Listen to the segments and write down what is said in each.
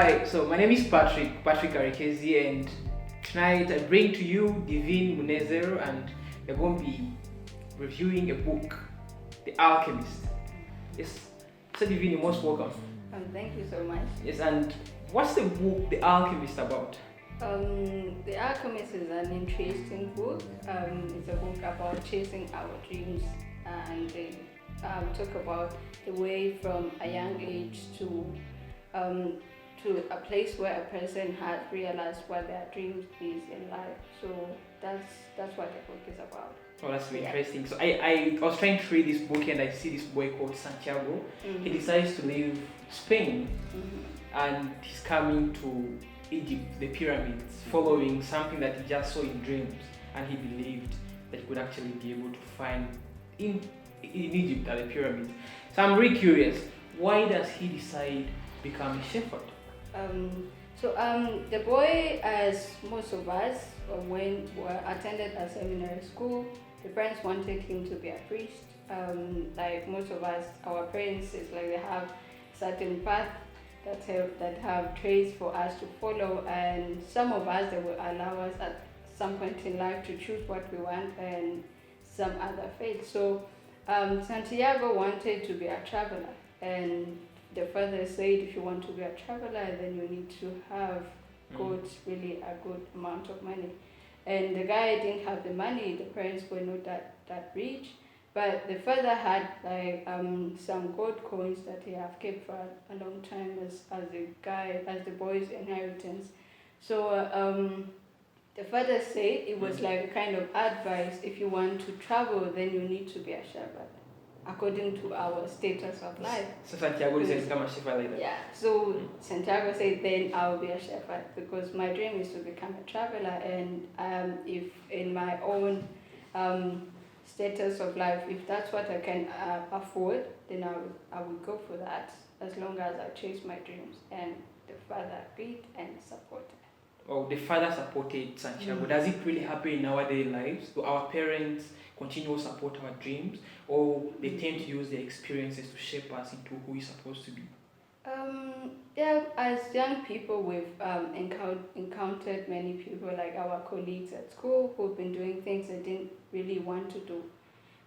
Hi, so my name is Patrick Arekezi, and tonight I bring to you Divine Munezero, and we're going to be reviewing a book, The Alchemist. Yes, so Divine, you're most welcome. Thank you so much. Yes, and what's the book, The Alchemist, about? The Alchemist is an interesting book. It's a book about chasing our dreams, and they talk about the way from a young age um, to a place where a person has realized what their dreams is in life. So that's what the book is about. Oh, that's very interesting. So I was trying to read this book, and I see this boy called Santiago. Mm-hmm. He decides to leave Spain, Mm-hmm. and he's coming to Egypt, the pyramids, following something that he just saw in dreams, and he believed that he could actually be able to find in Egypt at the pyramids. So I'm really curious, why does he decide to become a shepherd? The boy, as most of us, when we attended a seminary school, the parents wanted him to be a priest. Like most of us, our parents, it's like they have certain path that have traits for us to follow, and some of us, they will allow us at some point in life to choose what we want, and some other faith. So Santiago wanted to be a traveler, and the father said, if you want to be a traveler, then you need to have really a good amount of money. And the guy didn't have the money. The parents were not that rich, but the father had like some gold coins that he have kept for a long time as the boy's inheritance. So the father said it was like a kind of advice: if you want to travel, then you need to be a shepherd, according to our status of life. So Santiago decided to become a shepherd like that? Yeah, so Santiago said, then I'll be a shepherd, because my dream is to become a traveler, and if in my own status of life, if that's what I can afford, then I will go for that, as long as I chase my dreams. And the father agreed and supported. Oh, the father supported Santiago. Does it really happen in our daily lives? Do our parents continue to support our dreams, or they tend to use their experiences to shape us into who we're supposed to be? Yeah, as young people, we've encountered many people, like our colleagues at school, who've been doing things they didn't really want to do.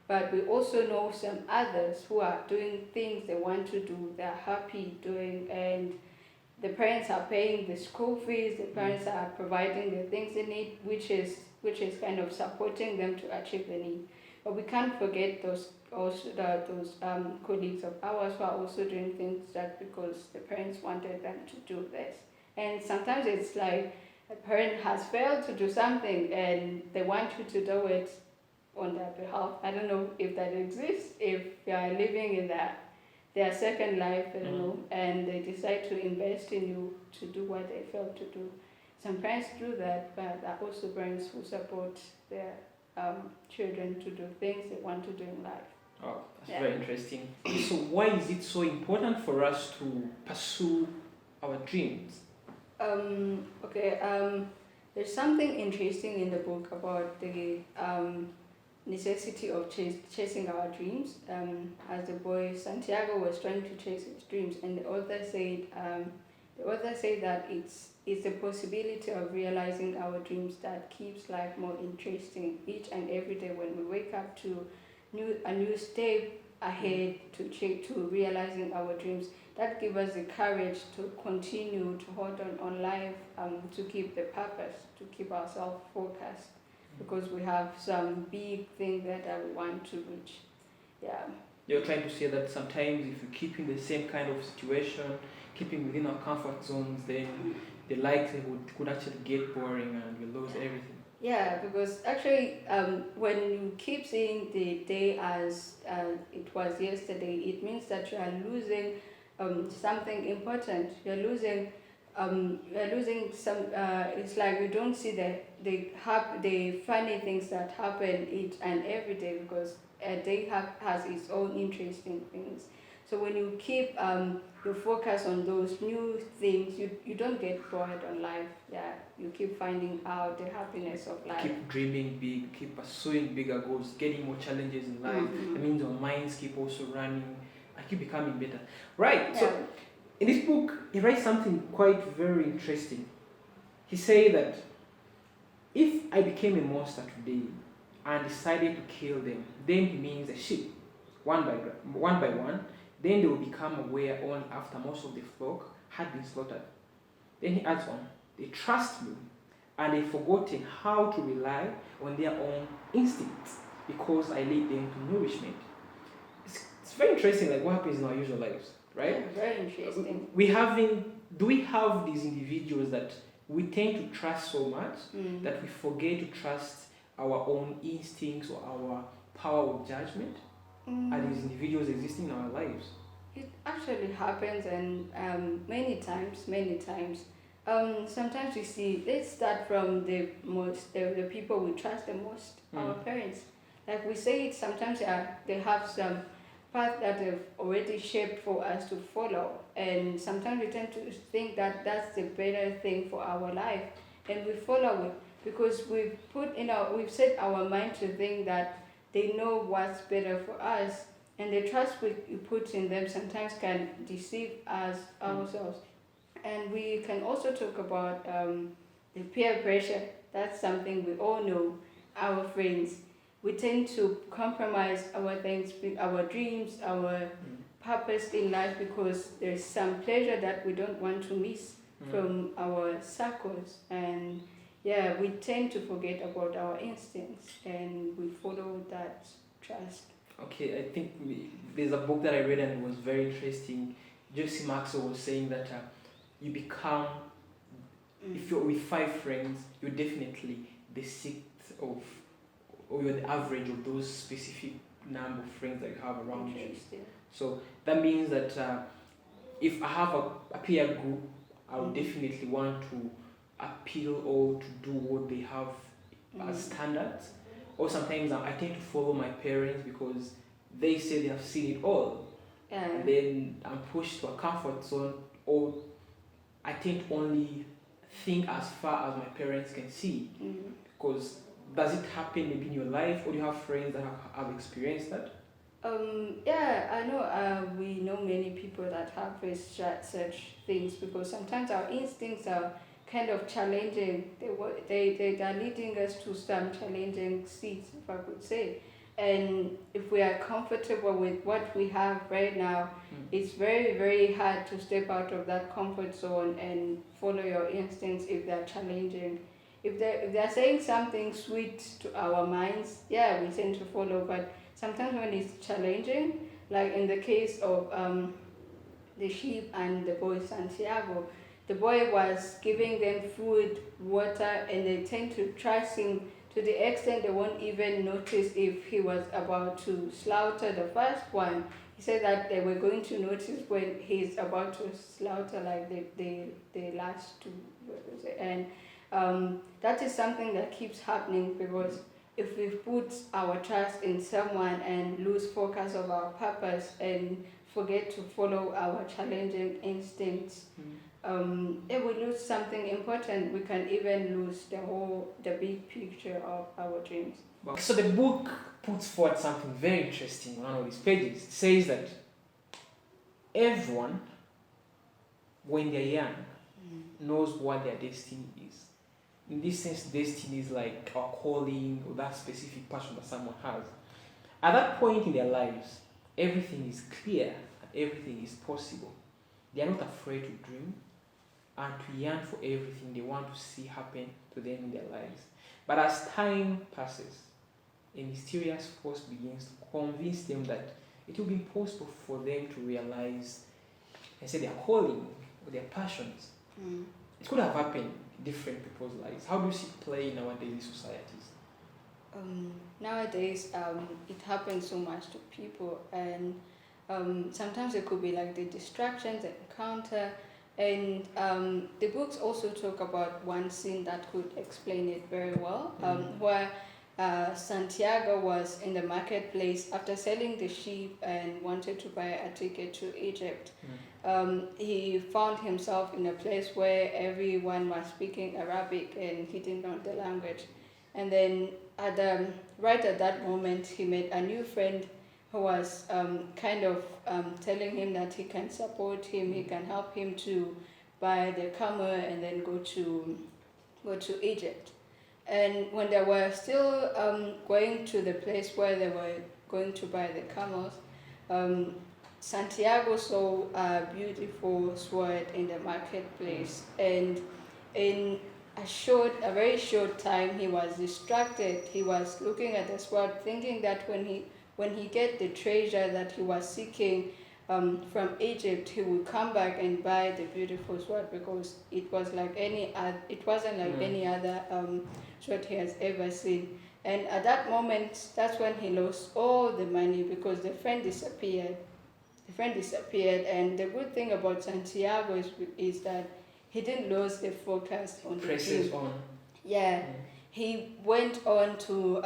But we also know some others who are doing things they want to do, they're happy doing, and the parents are paying the school fees, the parents are providing the things they need, which is kind of supporting them to achieve the need. But we can't forget those colleagues of ours who are also doing things just because the parents wanted them to do this. And sometimes it's like a parent has failed to do something and they want you to do it on their behalf. I don't know if that exists, if they are living in their second life, I don't know, and they decide to invest in you to do what they failed to do. Some parents do that, but there are also parents who support their children to do things they want to do in life. Oh, that's very interesting. So why is it so important for us to pursue our dreams? There's something interesting in the book about the necessity of chasing our dreams. As the boy Santiago was trying to chase his dreams, and the author said that it's the possibility of realizing our dreams that keeps life more interesting each and every day. When we wake up to a new step ahead to realizing our dreams, that gives us the courage to continue to hold on life, to keep the purpose, to keep ourselves focused, because we have some big thing that we want to reach. Yeah. You're trying to say that sometimes if you keep in the same kind of situation, keeping within our comfort zones, then the likelihood could actually get boring and we lose everything. Yeah, because actually, when you keep seeing the day as it was yesterday, it means that you are losing something important. You're losing some. It's like you don't see the funny things that happen each and every day, because a day has its own interesting things. So when you keep your focus on those new things, you don't get bored on life. Yeah, you keep finding out the happiness of life. Keep dreaming big, keep pursuing bigger goals, getting more challenges in life. It means our minds keep also running and keep becoming better. Right. Yeah. So In this book, he writes something quite very interesting. He says that if I became a monster today and decided to kill them, then he means a sheep, one by one, then they will become aware only after most of the flock had been slaughtered. Then he adds on, they trust me and they've forgotten how to rely on their own instincts because I lead them to nourishment. It's very interesting, like what happens in our usual lives, right? Yeah, very interesting. Do we have these individuals that we tend to trust so much that we forget to trust our own instincts or our power of judgment? Are these individuals existing in our lives? It actually happens, and many times. Sometimes we see. Let's start from the people we trust the most, our parents. Like we say, it sometimes they have some path that they've already shaped for us to follow, and sometimes we tend to think that that's the better thing for our life, and we follow it because we've set our mind to think that they know what's better for us, and the trust we put in them sometimes can deceive us ourselves. And we can also talk about the peer pressure. That's something we all know. Our friends, we tend to compromise our things, our dreams, our purpose in life because there's some pleasure that we don't want to miss from our circles. And yeah, we tend to forget about our instincts and we follow that trust. Okay, I think there's a book that I read and it was very interesting. Josie Maxwell was saying that you become, if you're with 5 friends, you're definitely the sixth of, or you're the average of those specific number of friends that you have around you. So that means that if I have a peer group, I would definitely want to appeal or to do what they have as standards. Or sometimes I tend to follow my parents because they say they have seen it all. And then I'm pushed to a comfort zone, or I tend to only think as far as my parents can see. Because does it happen maybe in your life, or do you have friends that have experienced that? Yeah, I know. We know many people that have faced such things because sometimes our instincts are kind of challenging. They are leading us to some challenging seats, if I could say. And if we are comfortable with what we have right now, it's very, very hard to step out of that comfort zone and follow your instincts if they're challenging. If they're saying something sweet to our minds, yeah, we tend to follow. But sometimes when it's challenging, like in the case of the sheep and the boy Santiago, the boy was giving them food, water, and they tend to trust him to the extent they won't even notice if he was about to slaughter the first one. He said that they were going to notice when he's about to slaughter like the last two. And that is something that keeps happening because if we put our trust in someone and lose focus of our purpose and forget to follow our challenging instincts, if we lose something important, we can even lose the big picture of our dreams. So the book puts forward something very interesting on one of these pages. It says that everyone, when they're young, knows what their destiny is. In this sense, destiny is like a calling or that specific passion that someone has. At that point in their lives, everything is clear and everything is possible. They are not afraid to dream and to yearn for everything they want to see happen to them in their lives. But as time passes, a mysterious force begins to convince them that it will be impossible for them to realize and say their calling or their passions. It could have happened in different people's lives. How do you see it play in our daily societies? Nowadays, it happens so much to people, and sometimes it could be like the distractions, the encounter, and the books also talk about one scene that could explain it very well, where Santiago was in the marketplace after selling the sheep and wanted to buy a ticket to Egypt. He found himself in a place where everyone was speaking Arabic and he didn't know the language. And then right at that moment, he made a new friend who was kind of telling him that he can support him, he can help him to buy the camel and then go to Egypt. And when they were still going to the place where they were going to buy the camels, um, Santiago saw a beautiful sword in the marketplace, and in a very short time, he was distracted. He was looking at the sword, thinking that when he get the treasure that he was seeking from Egypt, he would come back and buy the beautiful sword, because it wasn't like any other sword he has ever seen. And at that moment, that's when he lost all the money, because the friend disappeared. And the good thing about Santiago is that he didn't lose the focus on the Presses dream. on. Yeah, he went on to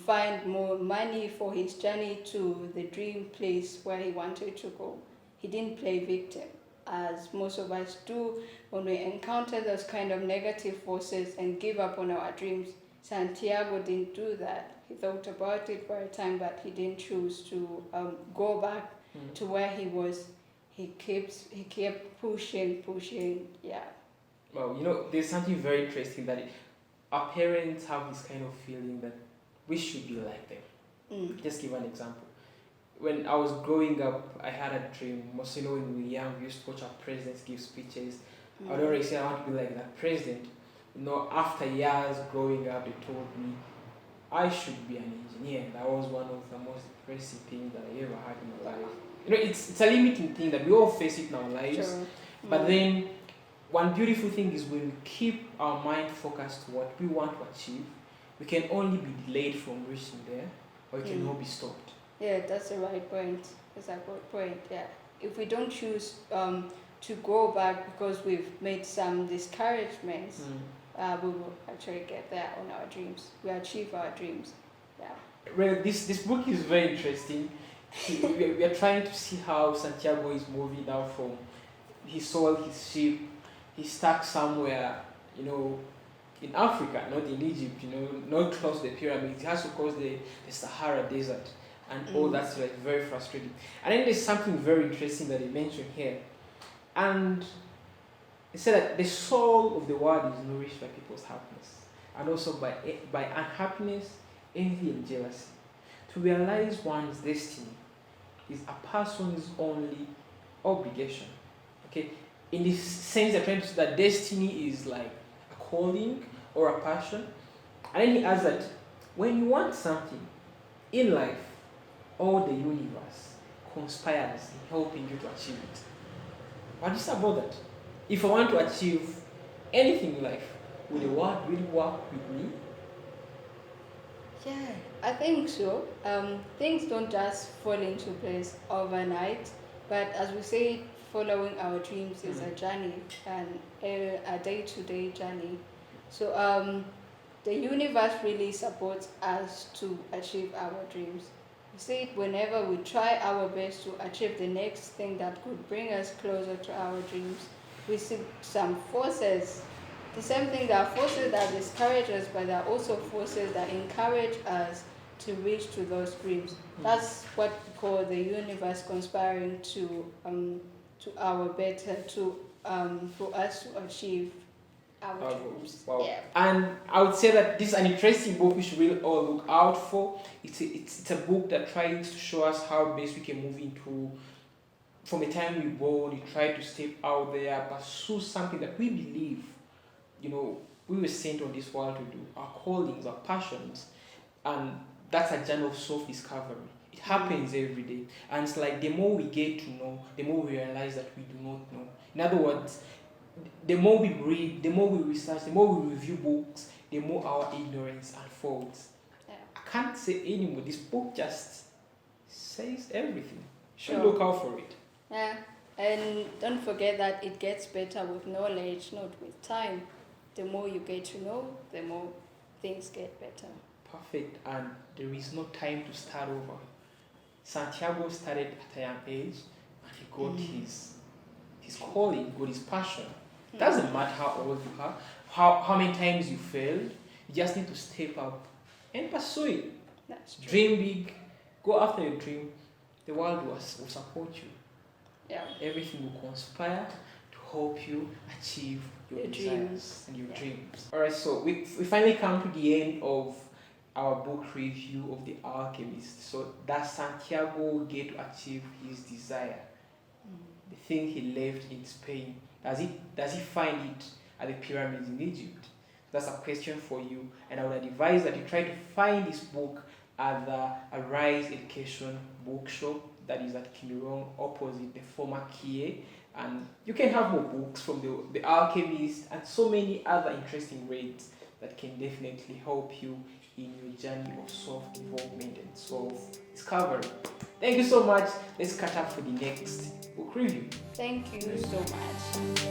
find more money for his journey to the dream place where he wanted to go. He didn't play victim, as most of us do when we encounter those kind of negative forces and give up on our dreams. Santiago didn't do that. He thought about it for a time, but he didn't choose to go back to where he was. He kept pushing. Yeah. Well, there's something very interesting that our parents have this kind of feeling that we should be like them. Just give an example. When I was growing up, I had a dream. Most when we were young, we used to watch our presidents give speeches. I would always say I want to be like that president. After years growing up, they told me I should be an engineer. That was one of the most depressing things that I ever had in my life. It's a limiting thing that we all face it in our lives. Sure. But then, one beautiful thing is when we keep our mind focused to what we want to achieve, we can only be delayed from reaching there, or we can not be stopped. Yeah, that's the right point. That's a good point. Yeah, if we don't choose to go back because we've made some discouragements, we will actually get there on our dreams. We achieve our dreams. Yeah. Well, this book is very interesting. We are trying to see how Santiago is moving now from he sold his sheep, he's stuck somewhere, in Africa, not in Egypt, not close to the pyramids. He has to cross the Sahara Desert, and all that's like very frustrating. And then there's something very interesting that he mentioned here, and he said that the soul of the world is nourished by people's happiness, and also by unhappiness, envy, and jealousy. To realize one's destiny is a person's only obligation. Okay, in this sense, they're trying to say that destiny is like a calling or a passion. And then he adds that when you want something in life, all the universe conspires in helping you to achieve it. What do you say about that? If I want to achieve anything in life, will the world really work with me? Yeah, I think so. Things don't just fall into place overnight, but as we say, following our dreams is a journey, and a day-to-day journey. So the universe really supports us to achieve our dreams. You see, whenever we try our best to achieve the next thing that could bring us closer to our dreams, we see some forces. The same thing, there are forces that discourage us, but there are also forces that encourage us to reach to those dreams. That's what we call the universe conspiring to our better, for us to achieve our dreams. Wow. Yeah. And I would say that this is an interesting book we should really all look out for. It's a book that tries to show us how best we can move into, from the time we're born, you try to step out there, pursue something that we believe, we were sent on this world to do, our callings, our passions, and that's a journey of self-discovery. It happens every day, and it's like the more we get to know, the more we realize that we do not know. In other words, the more we read, the more we research, the more we review books, the more our ignorance unfolds. Yeah. I can't say anymore. This book just says everything. Should Sure. look out for it. Yeah, and don't forget that it gets better with knowledge, not with time. The more you get to know, the more things get better. Perfect, and there is no time to start over. Santiago started at a young age, and he got his calling, got his passion. Doesn't matter how old you are, how many times you failed. You just need to step up and pursue it. That's true. Dream big, go after your dream, the world will support you. Yeah. Everything will conspire to help you achieve your desires dreams and your Yeah. dreams. Alright, so we finally come to the end of our book review of The Alchemist. So does Santiago get to achieve his desire? The thing he left in Spain, does he find it at the pyramids in Egypt? That's a question for you, and I would advise that you try to find this book at the Arise Education bookshop that is at Kinurong opposite the former Kie, and you can have more books from the Alchemist and so many other interesting reads that can definitely help you in your journey of self-development and self-discovery. Thank you so much. Let's catch up for the next book review. Thank you so much.